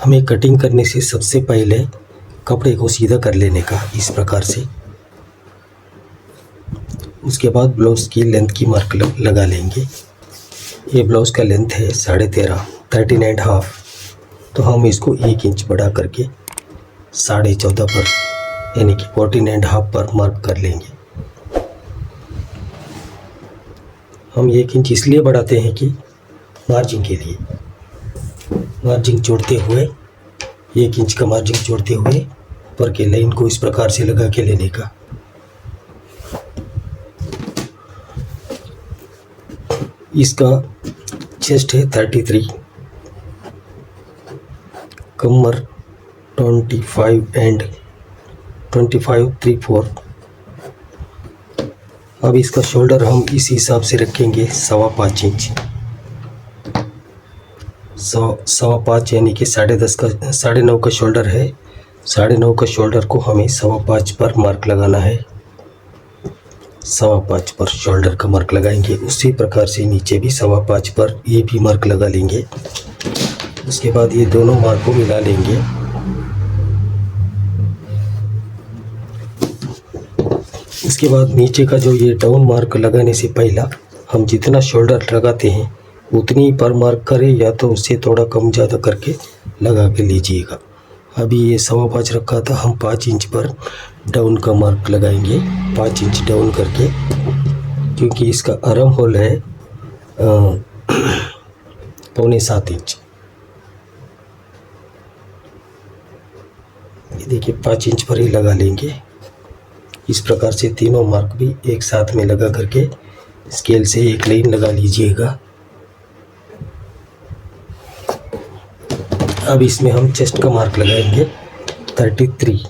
हमें कटिंग करने से सबसे पहले कपड़े को सीधा कर लेने का इस प्रकार से। उसके बाद ब्लाउज़ की लेंथ की मार्क लगा लेंगे। ये ब्लाउज़ का लेंथ है 13.5, तो हम इसको 1 इंच बढ़ा करके 14.5 पर यानी कि 14.5 पर मार्क कर लेंगे। हम 1 इंच इसलिए बढ़ाते हैं कि मार्जिन के लिए, मार्जिन जोड़ते हुए 1 इंच का मार्जिन जोड़ते हुए ऊपर के लाइन को इस प्रकार से लगा के लेने का। इसका चेस्ट है 33, कमर 25 एंड 25 3/4। अब इसका शोल्डर हम इस हिसाब से रखेंगे 5.25 इंच, 5.25 यानी कि 10.5 का 9.5 का शोल्डर है। 9.5 का शोल्डर को हमें 5.25 पर मार्क लगाना है। 5.25 पर शोल्डर का मार्क लगाएंगे। उसी प्रकार से नीचे भी 5.25 पर ये भी मार्क लगा लेंगे। उसके बाद ये दोनों मार्क को मिला लेंगे। इसके बाद नीचे का जो ये डाउन मार्क लगाने से पहला हम जितना शोल्डर लगाते हैं उतनी पर मार्क करें, या तो उससे थोड़ा कम ज़्यादा करके लगा के लीजिएगा। अभी ये 5.25 रखा था, हम 5 इंच पर डाउन का मार्क लगाएंगे, 5 इंच डाउन करके, क्योंकि इसका आर्म होल है 6.25 इंच। ये देखिए 5 इंच पर ही लगा लेंगे। इस प्रकार से तीनों मार्क भी एक साथ में लगा करके स्केल से एक लाइन लगा लीजिएगा। अब इसमें हम चेस्ट का मार्क लगाएंगे 33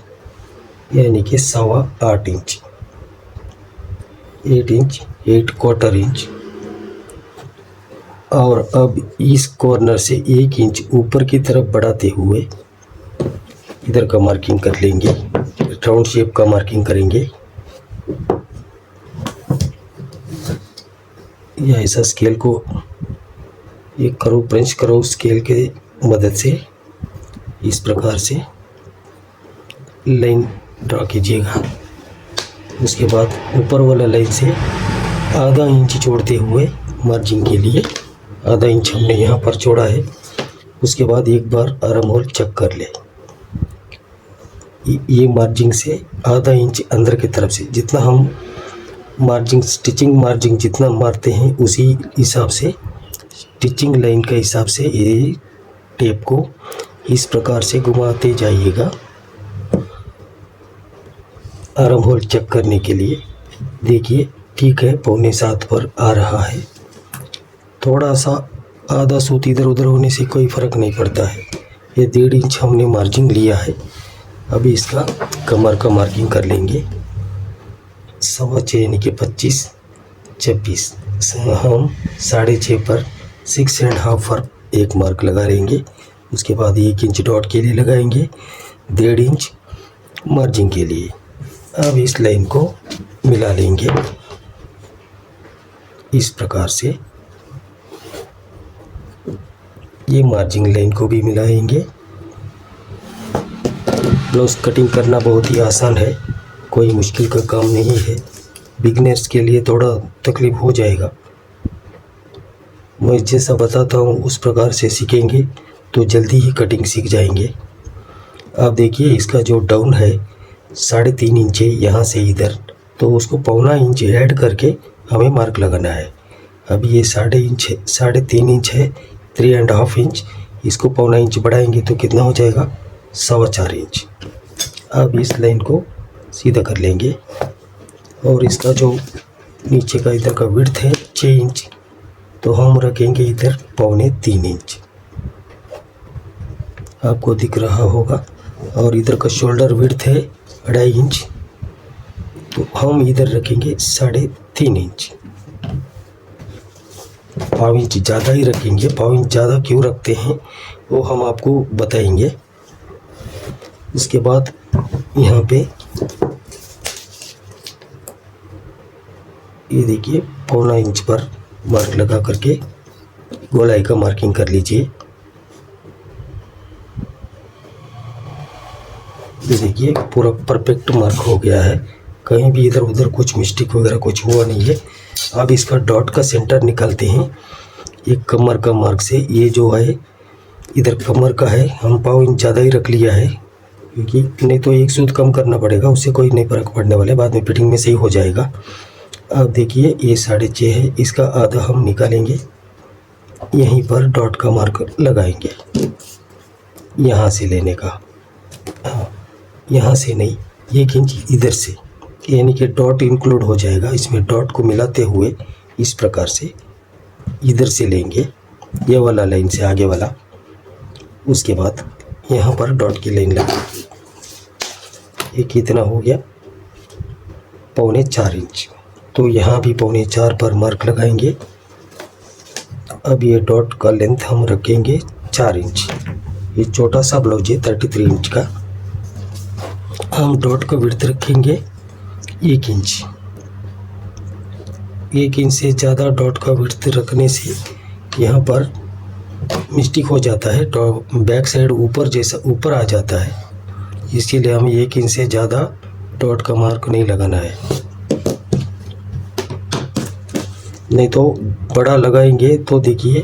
यानी कि 8.25 इंच, 8 इंच 8/4 इंच। और अब इस कॉर्नर से 1 इंच ऊपर की तरफ बढ़ाते हुए इधर का मार्किंग कर लेंगे, राउंड शेप का मार्किंग करेंगे। या ऐसा स्केल को एक करो, पंच करो स्केल के मदद से इस प्रकार से लाइन ड्रा कीजिएगा। उसके बाद ऊपर वाला लाइन से आधा इंच जोड़ते हुए मार्जिन के लिए आधा इंच हमने यहाँ पर जोड़ा है। उसके बाद एक बार आर्म होल चेक कर ले। ये मार्जिन से आधा इंच अंदर की तरफ से जितना हम मार्जिन स्टिचिंग मार्जिन जितना मारते हैं उसी हिसाब से स्टिचिंग लाइन के हिसाब से ये टेप को इस प्रकार से घुमाते जाइएगा आर्म होल चेक करने के लिए। देखिए ठीक है, 6.25 पर आ रहा है। थोड़ा सा आधा सूत इधर उधर होने से कोई फ़र्क नहीं पड़ता है। ये 1.5 इंच हमने मार्जिन लिया है। अभी इसका कमर का मार्किंग कर लेंगे 6.25 यानी कि 25 26। हम 6.5 पर 6.5 पर एक मार्क लगा लेंगे। उसके बाद 1 इंच डॉट के लिए लगाएंगे, 1.5 इंच मार्जिन के लिए। अब इस लाइन को मिला लेंगे इस प्रकार से। ये मार्जिन लाइन को भी मिलाएंगे। ब्लाउज कटिंग करना बहुत ही आसान है, कोई मुश्किल का काम नहीं है। बिगनर्स के लिए थोड़ा तकलीफ हो जाएगा। मैं जैसा बताता हूँ उस प्रकार से सीखेंगे तो जल्दी ही कटिंग सीख जाएंगे। आप देखिए इसका जो डाउन है 3.5 इंच है यहाँ से इधर, तो उसको 1.25 इंच ऐड करके हमें मार्क लगाना है। अब ये 3.5 इंच है, 3.5 इंच, इसको 1.25 इंच बढ़ाएंगे तो कितना हो जाएगा 4.25 इंच। अब इस लाइन को सीधा कर लेंगे और इसका जो नीचे का इधर का विड्थ है 6 इंच, तो हम रखेंगे इधर 3.25 इंच, आपको दिख रहा होगा। और इधर का शोल्डर विड्थ है 2.5 इंच, तो हम इधर रखेंगे 3.5 इंच। 1.5 इंच ज़्यादा ही रखेंगे। 1.5 इंच ज़्यादा क्यों रखते हैं वो हम आपको बताएंगे। इसके बाद यहाँ पे ये देखिए 1.25 इंच पर मार्क लगा करके गोलाई का मार्किंग कर लीजिए। ये देखिए पूरा परफेक्ट मार्क हो गया है, कहीं भी इधर उधर कुछ मिस्टेक वगैरह कुछ हुआ नहीं है। अब इसका डॉट का सेंटर निकालते हैं एक कमर का मार्क से। ये जो है इधर कमर का है, हम पाव इंच ज़्यादा ही रख लिया है, क्योंकि नहीं तो एक सूद कम करना पड़ेगा, उससे कोई नहीं फ़र्क पड़ने वाले, बाद में फिटिंग में सही हो जाएगा। अब देखिए ये 6.5 है, इसका आधा हम निकालेंगे, यहीं पर डॉट का मार्क लगाएंगे, यहाँ से लेने का। हाँ, यहाँ से नहीं, 1 इंच इधर से, यानी कि डॉट इंक्लूड हो जाएगा इसमें। डॉट को मिलाते हुए इस प्रकार से इधर से लेंगे, ये वाला लाइन से आगे वाला। उसके बाद यहाँ पर डॉट की लाइन लगा, ये कितना हो गया, 3.25 इंच। तो यहाँ भी 3.25 पर मार्क लगाएंगे। अब ये डॉट का लेंथ हम रखेंगे 4 इंच। ये छोटा सा ब्लाउज है 33 इंच का, हम डॉट का विड्थ रखेंगे 1 इंच। 1 इंच से ज़्यादा डॉट का विड्थ रखने से यहाँ पर मिस्टेक हो जाता है, बैक साइड ऊपर जैसा ऊपर आ जाता है, इसीलिए हमें 1 इंच से ज़्यादा डॉट का मार्क नहीं लगाना है, नहीं तो बड़ा लगाएंगे तो देखिए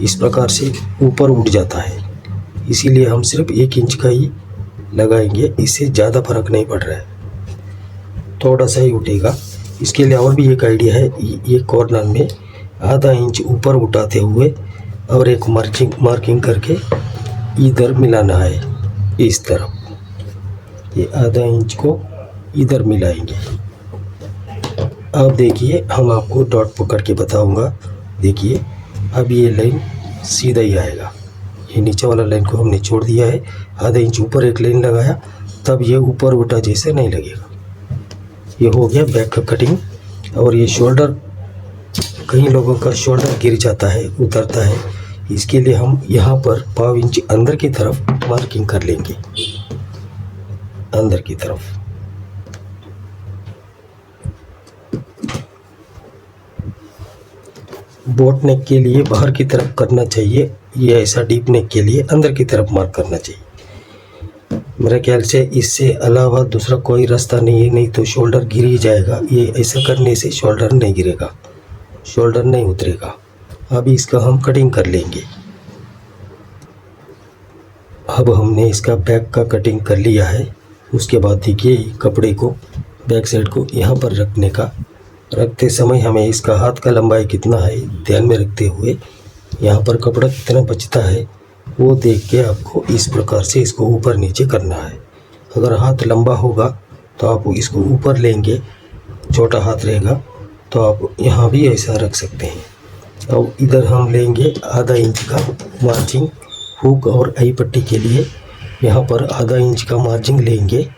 इस प्रकार से ऊपर उठ जाता है। इसीलिए हम सिर्फ 1 इंच का ही लगाएंगे, इससे ज़्यादा फर्क नहीं पड़ रहा है, थोड़ा सा ही उठेगा। इसके लिए और भी एक आइडिया है, ये कॉर्नर में आधा इंच ऊपर उठाते हुए और एक मार्किंग करके इधर मिलाना है, इस तरफ ये आधा इंच को इधर मिलाएंगे। अब देखिए हम आपको डॉट पकड़ के बताऊंगा। देखिए अब ये लाइन सीधा ही आएगा, ये नीचे वाला लाइन को हमने छोड़ दिया है, आधा इंच ऊपर एक लाइन लगाया, तब ये ऊपर उठा जैसे नहीं लगेगा। ये हो गया बैक का कटिंग। और ये शोल्डर, कई लोगों का शोल्डर गिर जाता है, उतरता है, इसके लिए हम यहाँ पर पाव इंच अंदर की तरफ मार्किंग कर लेंगे, अंदर की तरफ। बोट नेक के लिए बाहर की तरफ करना चाहिए, ये ऐसा डीप नेक के लिए अंदर की तरफ मार्क करना चाहिए। मेरे ख्याल से इससे अलावा दूसरा कोई रास्ता नहीं है, नहीं तो शोल्डर गिर ही जाएगा। ये ऐसा करने से शोल्डर नहीं गिरेगा, शोल्डर नहीं उतरेगा। अभी इसका हम कटिंग कर लेंगे। अब हमने इसका बैक का कटिंग कर लिया है। उसके बाद देखिए कपड़े को, बैक साइड को यहाँ पर रखने का, रखते समय हमें इसका हाथ का लंबाई कितना है ध्यान में रखते हुए, यहाँ पर कपड़ा कितना बचता है वो देख के आपको इस प्रकार से इसको ऊपर नीचे करना है। अगर हाथ लंबा होगा तो आप इसको ऊपर लेंगे, छोटा हाथ रहेगा तो आप यहाँ भी ऐसा रख सकते हैं। अब इधर हम लेंगे आधा इंच का मार्जिन हुक और आई पट्टी के लिए, यहाँ पर आधा इंच का मार्जिन लेंगे।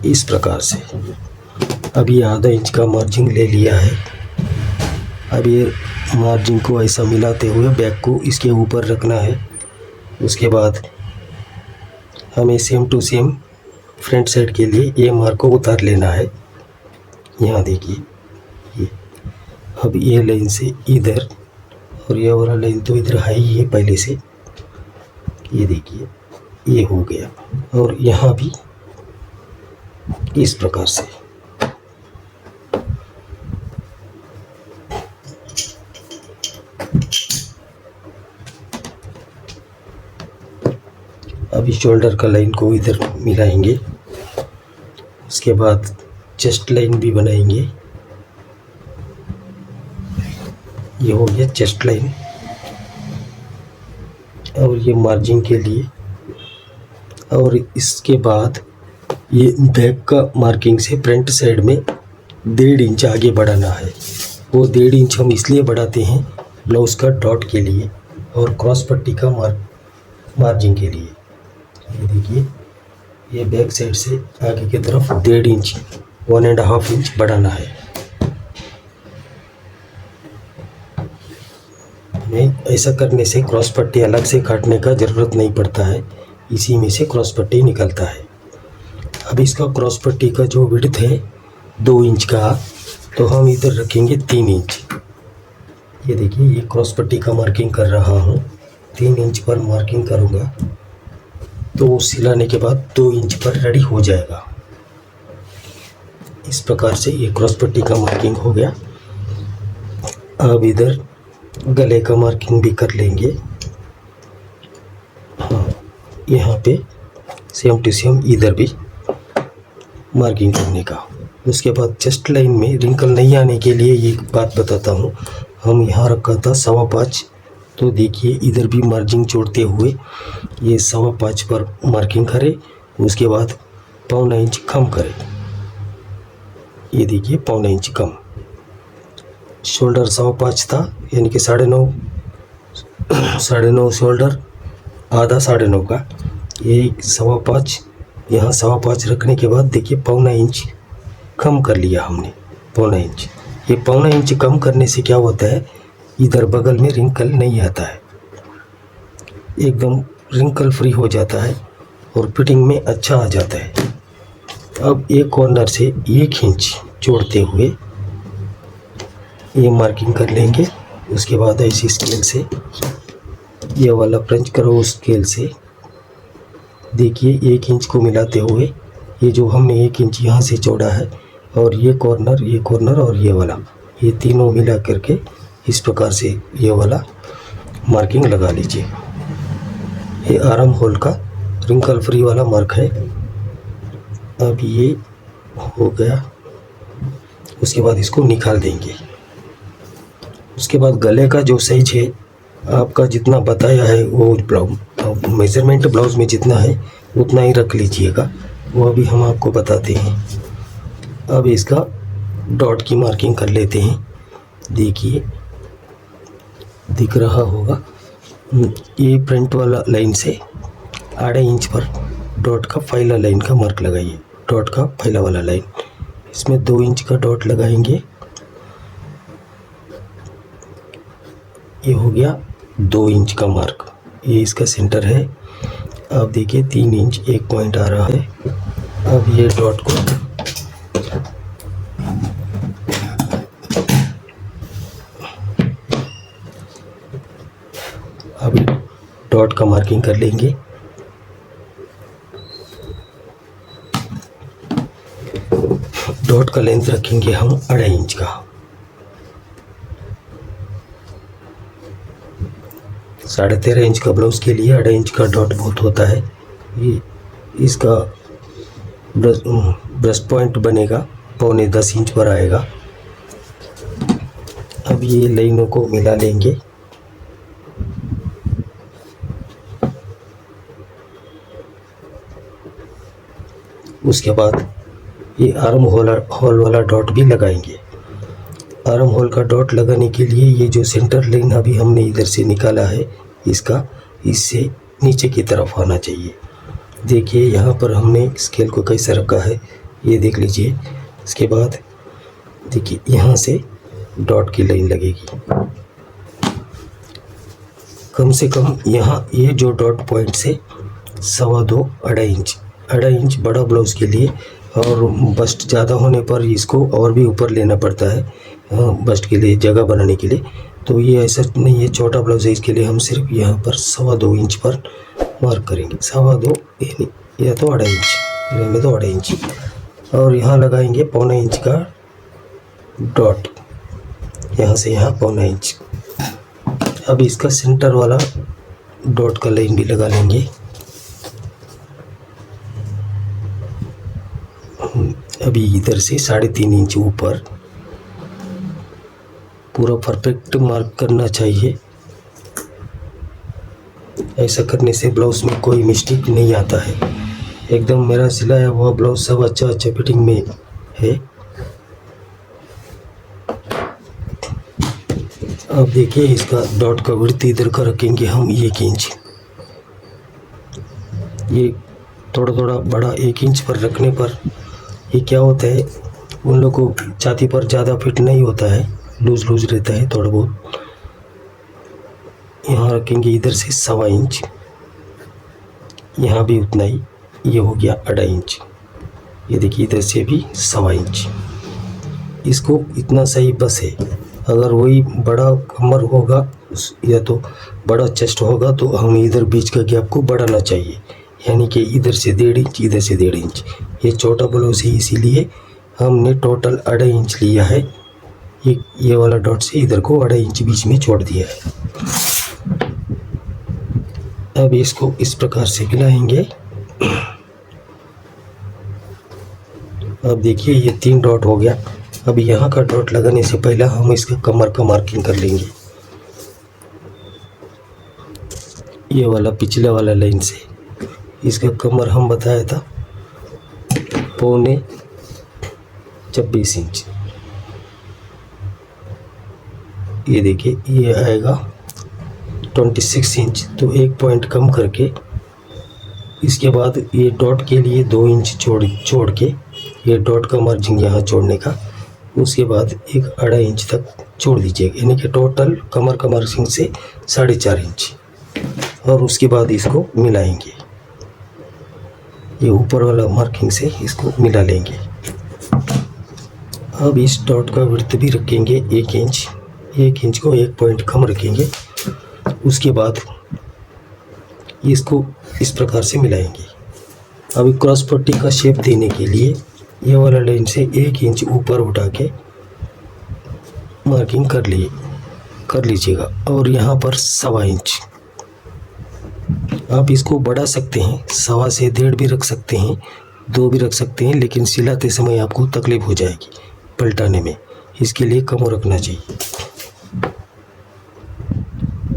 इस प्रकार से अब ये आधा इंच का मार्जिन ले लिया है। अब ये मार्जिन को ऐसा मिलाते हुए बैक को इसके ऊपर रखना है। उसके बाद हमें same to same front side के लिए ये मार्क को उतार लेना है। यहाँ देखिए ये, अब ये लाइन से इधर, और ये वाला लाइन तो इधर है ही है पहले से, ये देखिए ये हो गया। और यहाँ भी इस प्रकार से अभी शोल्डर का लाइन को इधर मिलाएंगे। उसके बाद चेस्ट लाइन भी बनाएंगे। ये हो गया चेस्ट लाइन। और ये मार्जिन के लिए, और इसके बाद ये बैक का मार्किंग से फ्रंट साइड में 1.5 इंच आगे बढ़ाना है। वो 1.5 इंच हम इसलिए बढ़ाते हैं ब्लाउज़ का डॉट के लिए और क्रॉस पट्टी का मार्जिन के लिए। ये देखिए ये बैक साइड से आगे की तरफ 1.5 इंच 1.5 इंच बढ़ाना है। हमें ऐसा करने से क्रॉस पट्टी अलग से काटने का ज़रूरत नहीं पड़ता है, इसी में से क्रॉस पट्टी निकलता है। अब इसका क्रॉस पट्टी का जो विड्थ है 2 इंच का, तो हम इधर रखेंगे 3 इंच। ये देखिए, ये क्रॉस पट्टी का मार्किंग कर रहा हूँ, 3 इंच पर मार्किंग करूँगा तो सिलाने के बाद 2 इंच पर रेडी हो जाएगा। इस प्रकार से ये क्रॉस पट्टी का मार्किंग हो गया। अब इधर गले का मार्किंग भी कर लेंगे। हाँ, यहाँ पे सेम टू सेम इधर भी मार्किंग करने का। उसके बाद चेस्ट लाइन में रिंकल नहीं आने के लिए ये बात बताता हूँ, हम यहाँ रखा था 5.25, तो देखिए इधर भी मार्जिन जोड़ते हुए ये 5.25 पर मार्किंग करें। उसके बाद 1.25 इंच कम करें। ये देखिए 1.25 इंच कम। शोल्डर 5.25 था, यानी कि 9.5 शोल्डर, आधा 9.5 का, ये 5.25, यहाँ 5.25 रखने के बाद देखिए 1.25 इंच कम कर लिया हमने, 1.25 इंच। ये 1.25 इंच कम करने से क्या होता है, इधर बगल में रिंकल नहीं आता है, एकदम रिंकल फ्री हो जाता है और फिटिंग में अच्छा आ जाता है। अब एक कॉर्नर से 1 इंच जोड़ते हुए ये मार्किंग कर लेंगे। उसके बाद ऐसी स्केल से ये वाला फ्रेंच करो स्केल से देखिए 1 इंच को मिलाते हुए, ये जो हमने 1 इंच यहाँ से जोड़ा है और ये कॉर्नर और ये वाला, ये तीनों मिला करके इस प्रकार से ये वाला मार्किंग लगा लीजिए। ये आर्म होल का रिंकल फ्री वाला मार्क है। अब ये हो गया। उसके बाद इसको निकाल देंगे। उसके बाद गले का जो साइज है आपका जितना बताया है वो मेज़रमेंट ब्लाउज़ में जितना है उतना ही रख लीजिएगा, वो अभी हम आपको बताते हैं। अब इसका डॉट की मार्किंग कर लेते हैं। देखिए दिख रहा होगा, ये फ्रंट वाला लाइन से 1.5 इंच पर डॉट का फैला लाइन का मार्क लगाइए। डॉट का फैला वाला लाइन, इसमें 2 इंच का डॉट लगाएंगे। ये हो गया 2 इंच का मार्क, ये इसका सेंटर है। अब देखिए 3 इंच 1 पॉइंट आ रहा है। अब ये डॉट को अब डॉट का मार्किंग कर लेंगे। डॉट का लेंथ रखेंगे हम 2.5 इंच का। 13.5 इंच का ब्लाउज के लिए 2.5 इंच का डॉट बहुत होता है। ये इसका ब्रेस्ट पॉइंट बनेगा 9.25 इंच पर आएगा। अब ये लाइनों को मिला लेंगे। उसके बाद ये आर्म होल वाला डॉट भी लगाएंगे। आर्म होल का डॉट लगाने के लिए ये जो सेंटर लाइन अभी हमने इधर से निकाला है, इसका इससे नीचे की तरफ आना चाहिए। देखिए यहाँ पर हमने स्केल को कैसे रखा है, ये देख लीजिए। इसके बाद देखिए यहाँ से डॉट की लाइन लगेगी। कम से कम यहाँ ये जो डॉट पॉइंट से 2.25 2.5 इंच बड़ा ब्लाउज़ के लिए, और बस्ट ज़्यादा होने पर इसको और भी ऊपर लेना पड़ता है बस्ट के लिए, जगह बनाने के लिए। तो ये ऐसा नहीं है, छोटा ब्लाउज़ है, इसके लिए हम सिर्फ यहाँ पर 2.25 इंच पर मार्क करेंगे। 2.25 या तो 2.5 इंच, में तो 2.5 इंच, और यहाँ लगाएंगे 1.25 इंच का डॉट, यहाँ से यहाँ 1.25 इंच। अब इसका सेंटर वाला डॉट का लाइन भी लगा लेंगे। अभी इधर से 3.5 इंच ऊपर पूरा परफेक्ट मार्क करना चाहिए। ऐसा करने से ब्लाउज में कोई मिस्टेक नहीं आता है। एकदम मेरा सिलाया हुआ ब्लाउज सब अच्छा फिटिंग में है। अब देखिए इसका डॉट का विड्थ इधर का रखेंगे हम 1 इंच। ये थोड़ा बड़ा 1 इंच पर रखने पर ये क्या होता है, उन लोगों को छाती पर ज़्यादा फिट नहीं होता है, लूज रहता है थोड़ा बहुत। यहाँ रखेंगे इधर से 1.25 इंच, यहाँ भी उतना ही, ये हो गया 2.5 इंच। ये देखिए इधर से भी 1.25 इंच। इसको इतना सही बस है। अगर वही बड़ा कमर होगा या तो बड़ा चेस्ट होगा तो हमें इधर बीच का गैप को बढ़ाना चाहिए, यानी कि इधर से 1.5 इंच, इधर से 1.5 इंच। ये छोटा ब्लाउज है इसीलिए हमने टोटल 2.5 इंच लिया है। ये वाला डॉट से इधर को 2.5 इंच बीच में छोड़ दिया है। अब इसको इस प्रकार से मिलाएंगे। अब देखिए ये 3 डॉट हो गया। अब यहाँ का डॉट लगाने से पहले हम इसका कमर का मार्किंग कर लेंगे। ये वाला पिछले वाला लाइन से इसका कमर हम बताया था 26 इंच। ये देखिए ये आएगा 26 इंच। तो 1 पॉइंट कम करके इसके बाद ये डॉट के लिए 2 इंच छोड़ के ये डॉट का मार्जिन यहाँ छोड़ने का, उसके बाद एक 2.5 इंच तक छोड़ दीजिएगा, यानी कि टोटल कमर का मार्जिन से 4.5 इंच। और उसके बाद इसको मिलाएंगे, ये ऊपर वाला मार्किंग से इसको मिला लेंगे। अब इस डॉट का विड्थ भी रखेंगे 1 इंच। 1 इंच को 1 पॉइंट कम रखेंगे। उसके बाद इसको इस प्रकार से मिलाएंगे। अभी क्रॉस पट्टी का शेप देने के लिए ये वाला लाइन से 1 इंच ऊपर उठा के मार्किंग कर लीजिएगा। और यहाँ पर 1.25 इंच आप इसको बढ़ा सकते हैं, 1.25 से 1.5 भी रख सकते हैं, 2 भी रख सकते हैं, लेकिन सिलाते समय आपको तकलीफ हो जाएगी पलटाने में, इसके लिए कम रखना चाहिए।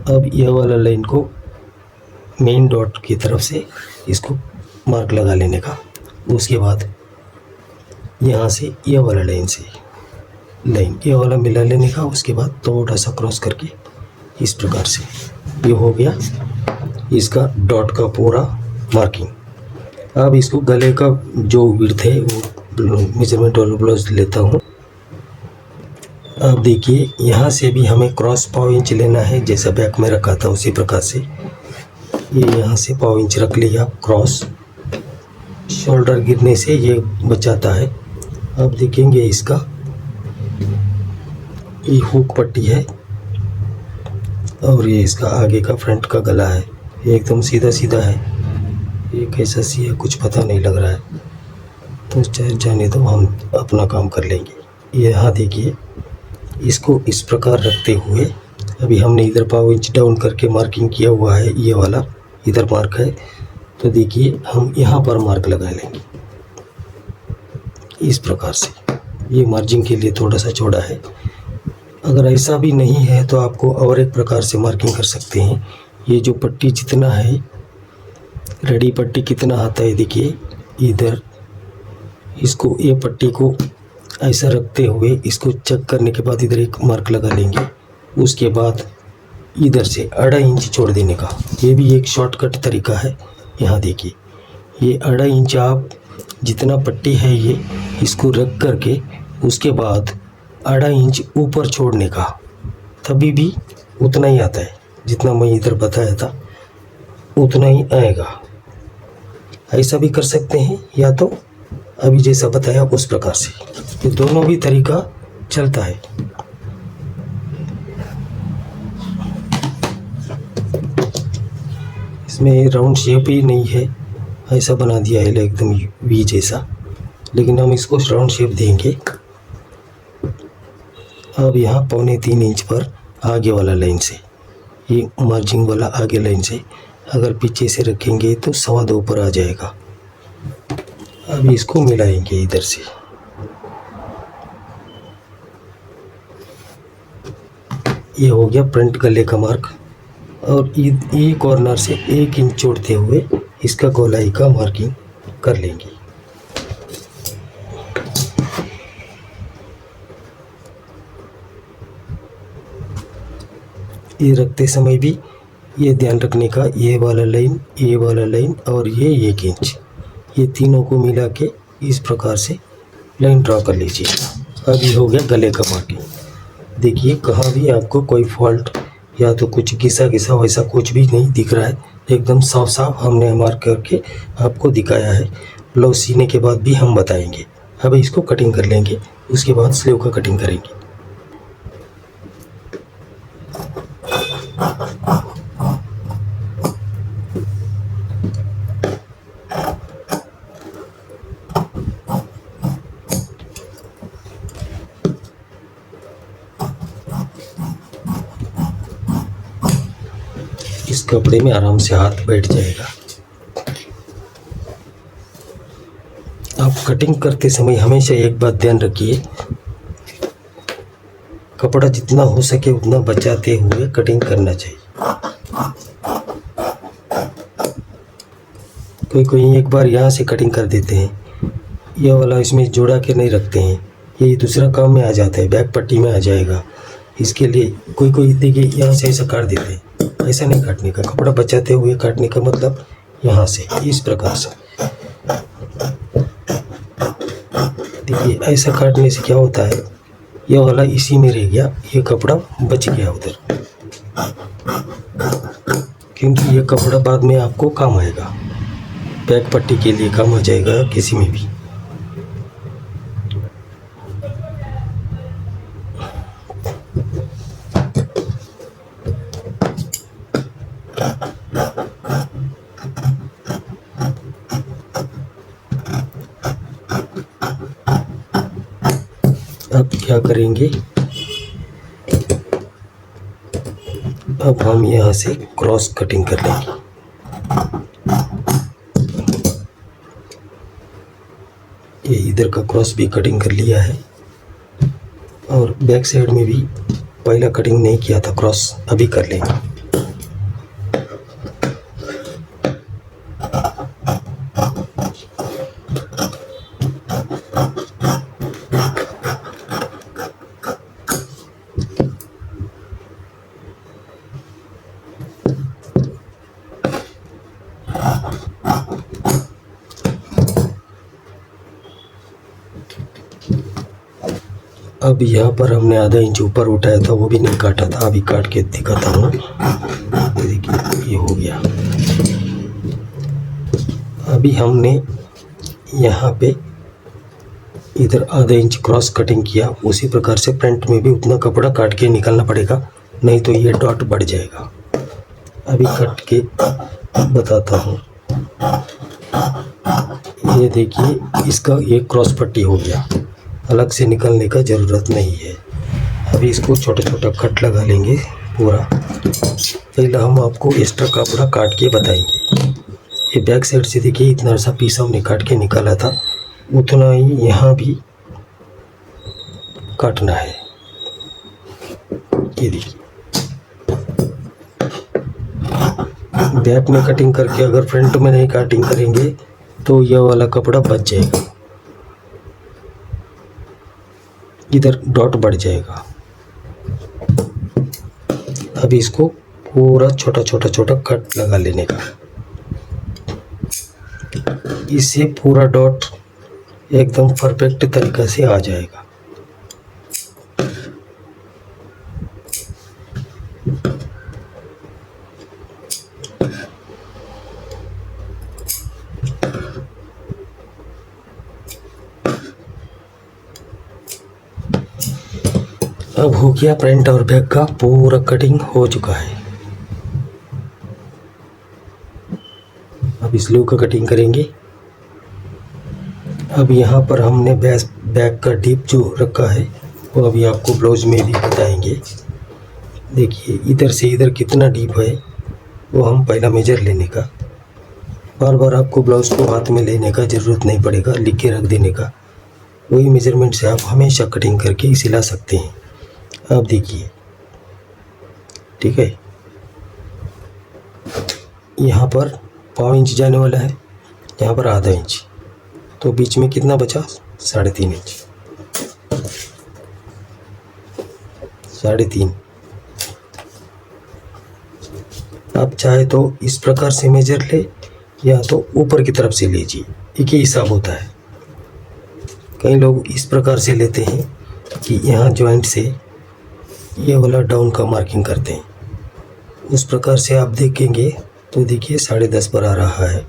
अब यह वाला लाइन को मेन डॉट की तरफ से इसको मार्क लगा लेने का। उसके बाद यहाँ से यह वाला लाइन से ये वाला मिला लेने का। उसके बाद थोड़ा सा क्रॉस करके इस प्रकार से ये हो गया इसका डॉट का पूरा मार्किंग। अब इसको गले का जो विड्थ है वो मेजरमेंट वाला ब्लाउज लेता हूँ। अब देखिए यहाँ से भी हमें क्रॉस 1.5 इंच लेना है, जैसा बैक में रखा था उसी प्रकार से ये यहाँ से 1.5 इंच रख लिया क्रॉस। शोल्डर गिरने से ये बचाता है। अब देखेंगे इसका ये हुक पट्टी है और ये इसका आगे का फ्रंट का गला है। ये एकदम सीधा सीधा है, ये कैसा सी है कुछ पता नहीं लग रहा है, तो चाहे जाने दो, हम अपना काम कर लेंगे। ये यहाँ देखिए इसको इस प्रकार रखते हुए अभी हमने इधर 1.5 इंच डाउन करके मार्किंग किया हुआ है, ये वाला इधर मार्क है। तो देखिए हम यहाँ पर मार्क लगा लेंगे इस प्रकार से। ये मार्जिन के लिए थोड़ा सा चौड़ा है। अगर ऐसा भी नहीं है तो आपको और एक प्रकार से मार्किंग कर सकते हैं। ये जो पट्टी जितना है, रेडी पट्टी कितना आता है, देखिए इधर इसको ये पट्टी को ऐसा रखते हुए इसको चेक करने के बाद इधर एक मार्क लगा लेंगे। उसके बाद इधर से 2.5 इंच छोड़ देने का। ये भी एक शॉर्टकट तरीका है। यहाँ देखिए ये 2.5 इंच आप जितना पट्टी है ये इसको रख करके उसके बाद 2.5 इंच ऊपर छोड़ने का, तभी भी उतना ही आता है जितना मैं इधर बताया था, उतना ही आएगा। ऐसा भी कर सकते हैं या तो अभी जैसा बताया उस प्रकार से, ये दोनों भी तरीका चलता है। इसमें राउंड शेप ही नहीं है, ऐसा बना दिया है एकदम वी जैसा, लेकिन हम इसको राउंड शेप देंगे। अब यहाँ 2.25 इंच पर आगे वाला लाइन से, ये मार्जिंग वाला आगे लाइन से अगर पीछे से रखेंगे तो 2.25 पर आ जाएगा। अब इसको मिलाएंगे इधर से। ये हो गया फ्रंट गले का मार्क। और ये कॉर्नर से 1 इंच छोड़ते हुए इसका गोलाई का मार्किंग कर लेंगे। ये रखते समय भी ये ध्यान रखने का, ये वाला लाइन और ये 1 इंच, ये तीनों को मिला के इस प्रकार से लाइन ड्रॉ कर लीजिए। अब ये हो गया गले का मार्किंग। देखिए कहाँ भी आपको कोई फॉल्ट या तो कुछ घिसा वैसा कुछ भी नहीं दिख रहा है, एकदम साफ साफ हमने मार्क करके आपको दिखाया है। ब्लाउज सीने के बाद भी हम बताएंगे। अब इसको कटिंग कर लेंगे, उसके बाद स्लीव का कटिंग करेंगे। इस कपड़े में आराम से हाथ बैठ जाएगा। आप कटिंग करते समय हमेशा एक बात ध्यान रखिए, कपड़ा जितना हो सके उतना बचाते हुए कटिंग करना चाहिए। कोई एक बार यहाँ से कटिंग कर देते हैं, यह वाला इसमें जोड़ा के नहीं रखते हैं, ये दूसरा काम में आ जाता है, बैक पट्टी में आ जाएगा। इसके लिए कोई देखिए यहाँ से ऐसा काट देते हैं। ऐसा नहीं काटने का, कपड़ा बचाते हुए काटने का मतलब यहाँ से इस प्रकार से। देखिए ऐसा काटने से क्या होता है, यह वाला इसी में रह गया, ये कपड़ा बच गया उधर, क्योंकि ये कपड़ा बाद में आपको काम आएगा, बैक पट्टी के लिए काम आ जाएगा किसी में भी। अब क्या करेंगे, अब हम यहाँ से क्रॉस कटिंग कर लेंगे। ये इधर का क्रॉस भी कटिंग कर लिया है, और बैक साइड में भी पहला कटिंग नहीं किया था क्रॉस, अभी कर लेंगे। अब यहाँ पर हमने आधा इंच ऊपर उठाया था, वो भी नहीं काटा था, अभी काट के दिखाता हूँ। ये देखिए ये हो गया। अभी हमने यहाँ पे इधर आधा इंच क्रॉस कटिंग किया, उसी प्रकार से फ्रंट में भी उतना कपड़ा काट के निकालना पड़ेगा, नहीं तो ये डॉट बढ़ जाएगा। अभी कट के बताता हूँ। ये देखिए इसका ये क्रॉस पट्टी हो गया, अलग से निकालने का ज़रूरत नहीं है। अभी इसको छोटा छोटा कट लगा लेंगे पूरा। पहले हम आपको एक्स्ट्रा कपड़ा काट के बताएंगे। ये बैक साइड से देखिए इतना सा पीस हमने काट के निकाला था, उतना ही यहाँ भी काटना है। ये देखिए बैक में कटिंग करके अगर फ्रंट में नहीं कटिंग करेंगे तो यह वाला कपड़ा बच जाएगा, इधर डॉट बढ़ जाएगा। अब इसको पूरा छोटा छोटा छोटा कट लगा लेने का, इससे पूरा डॉट एकदम परफेक्ट तरीका से आ जाएगा। अब हो गया फ्रंट और बैक का पूरा कटिंग हो चुका है। अब स्लीव का कटिंग करेंगे। अब यहाँ पर हमने बैक का डीप जो रखा है वो अभी आपको ब्लाउज में भी बताएंगे। देखिए इधर से इधर कितना डीप है वो हम पहला मेजर लेने का, बार बार आपको ब्लाउज को हाथ में लेने का ज़रूरत नहीं पड़ेगा, लिख के रख देने का। वही मेजरमेंट से आप हमेशा कटिंग करके सिला सकते हैं। अब देखिए ठीक है, यहाँ पर पाँव इंच जाने वाला है, यहाँ पर आधा इंच, तो बीच में कितना बचा 3.5 इंच। 3.5 आप चाहे तो इस प्रकार से मेजर ले या तो ऊपर की तरफ से लीजिए, एक ही हिसाब होता है। कई लोग इस प्रकार से लेते हैं कि यहाँ जॉइंट से ये वाला डाउन का मार्किंग करते हैं, उस प्रकार से आप देखेंगे तो देखिए 10.5 पर आ रहा है।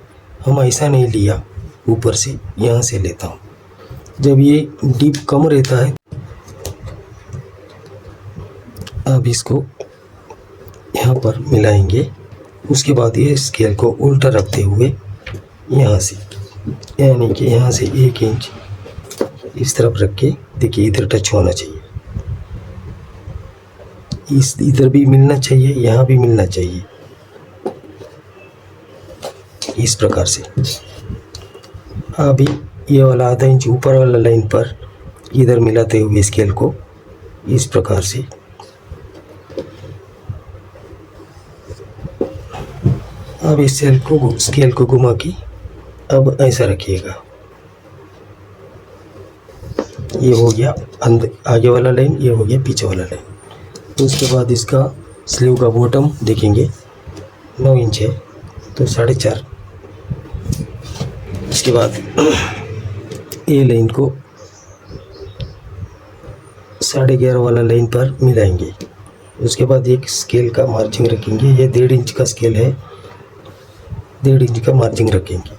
हम ऐसा नहीं लिया, ऊपर से यहाँ से लेता हूँ। जब ये डीप कम रहता है, अब इसको यहाँ पर मिलाएंगे। उसके बाद ये स्केल को उल्टा रखते हुए यहाँ से, यानी कि यहाँ से 1 इंच इस तरफ रख के, देखिए इधर टच होना चाहिए, इधर भी मिलना चाहिए, यहाँ भी मिलना चाहिए, इस प्रकार से। अभी ये वाला आधा इंच ऊपर वाला लाइन पर इधर मिलाते हुए स्केल को इस प्रकार से। अब इस स्केल को घुमा के अब ऐसा रखिएगा। ये हो गया अंदर आगे वाला लाइन, ये हो गया पीछे वाला लाइन। उसके बाद इसका स्लीव का बॉटम देखेंगे 9 इंच है, तो 4.5। उसके बाद ये लाइन को 11.5 वाला लाइन पर मिलाएंगे। उसके बाद एक स्केल का मार्जिंग रखेंगे, ये 1.5 इंच का स्केल है, 1.5 इंच का मार्जिंग रखेंगे।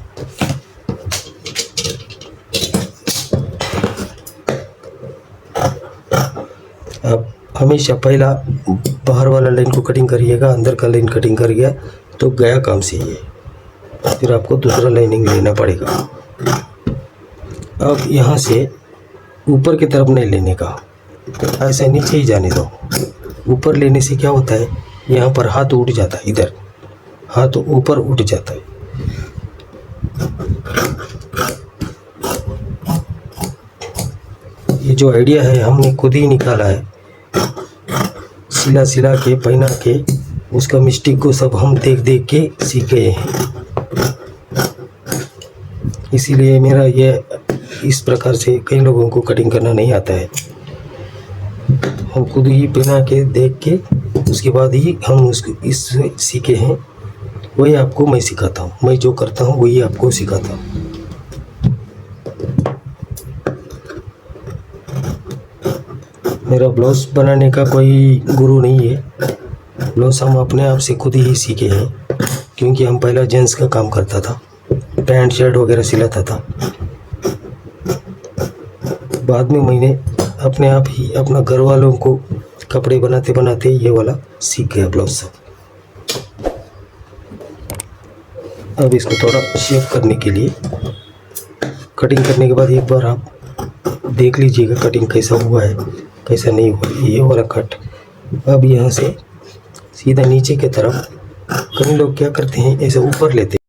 अब हमेशा पहला बाहर वाला लाइन को कटिंग करिएगा, अंदर का लाइन कटिंग कर गया तो गया काम से ये, फिर आपको दूसरा लाइनिंग लेना पड़ेगा। अब यहाँ से ऊपर की तरफ नहीं लेने का, ऐसा नीचे ही जाने दो। ऊपर लेने से क्या होता है, यहाँ पर हाथ उठ जाता है, इधर हाथ ऊपर उठ जाता है। ये जो आइडिया है हमने खुद ही निकाला है, सिला के पहना के, उसका मिस्टेक को सब हम देख के सीखे हैं। इसीलिए मेरा ये इस प्रकार से कई लोगों को कटिंग करना नहीं आता है। हम खुद ही पहना के देख के उसके बाद ही हम उसको इस सीखे हैं। वही आपको मैं सिखाता हूँ, मैं जो करता हूँ वही आपको सिखाता हूँ। मेरा ब्लाउज बनाने का कोई गुरु नहीं है, ब्लाउज हम अपने आप से खुद ही सीखे हैं, क्योंकि हम पहला जेंट्स का काम करता था, पैंट शर्ट वगैरह सिलाता था। बाद में मैंने अपने आप ही अपना घर वालों को कपड़े बनाते बनाते ये वाला सीख गया ब्लाउज सब। अब इसको थोड़ा शेप करने के लिए, कटिंग करने के बाद एक बार आप देख लीजिएगा कटिंग कैसा हुआ है कैसा नहीं हुआ। ये वाला कट अब यहाँ से सीधा नीचे की तरफ, कई लोग क्या करते हैं ऐसे ऊपर लेते हैं।